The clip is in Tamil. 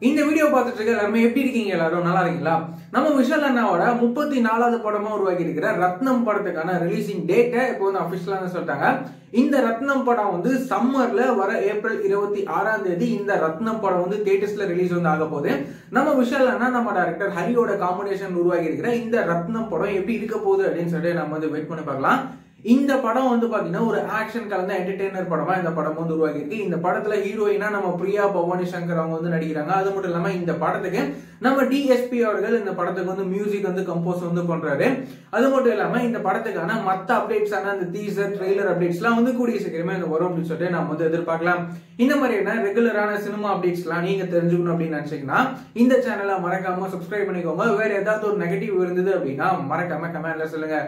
இந்த வீடியோ பார்த்துட்டு இருக்க எல்லாருமே எப்படி இருக்கீங்க? எல்லாரும் நல்லா இருக்கீங்களா? நம்ம விஷால் அண்ணாவோட 34வது படமா உருவாக்கி இருக்கிற ரத்னம் படத்துக்கான ரிலீசிங் டேட்டை இப்போ வந்து அபிஷியலா சொல்லிட்டாங்க. இந்த ரத்னம் படம் வந்து சம்மர்ல வர ஏப்ரல் 26ஆம் தேதி இந்த ரத்னம் படம் வந்து தியேட்டர்ஸ்ல ரிலீஸ் வந்து ஆக போகுது. நம்ம விஷால் அண்ணா நம்ம டைரக்டர் ஹரியோட காம்பினேஷன் உருவாக்கி இருக்கிற இந்த ரத்னம் படம் எப்படி இருக்க போகுது அப்படின்னு சொல்லிட்டு நம்ம வந்து வெயிட் பண்ணி பார்க்கலாம். இந்த படம் வந்து பாத்தீங்கன்னா ஒரு ஆக்ஷன் கலந்த என்டர்டெய்னர் படமா இந்த படம் வந்து உருவாக்கி இருக்கு. இந்த படத்துல ஹீரோயினா நம்ம பிரியா பவானி சங்கர் அவங்க வந்து நடிக்கிறாங்க. அது மட்டும் இல்லாம இந்த படத்துக்கு நம்ம டிஎஸ்பி அவர்கள் இந்த படத்துக்கு வந்து மியூசிக் வந்து கம்போஸ் வந்து பண்றாரு. அது மட்டும் இல்லாம இந்த படத்துக்கான மத்த அப்டேட்ஸ் ஆன இந்த டீசர் ட்ரெய்லர் அப்டேட்ஸ் எல்லாம் வந்து கூடிய சீக்கிரமே வரும் அப்படின்னு சொல்லிட்டு நம்ம வந்து எதிர்பார்க்கலாம். இந்த மாதிரியான ரெகுலரான சினிமா அப்டேட்ஸ் எல்லாம் நீங்க தெரிஞ்சுக்கணும் அப்படின்னு நினைச்சீங்கன்னா இந்த சேனலை மறக்காம சப்ஸ்கிரைப் பண்ணிக்கோங்க. வேற ஏதாவது ஒரு நெகட்டிவ் இருந்தது அப்படின்னா மறக்காம கமெண்ட்ல சொல்லுங்க.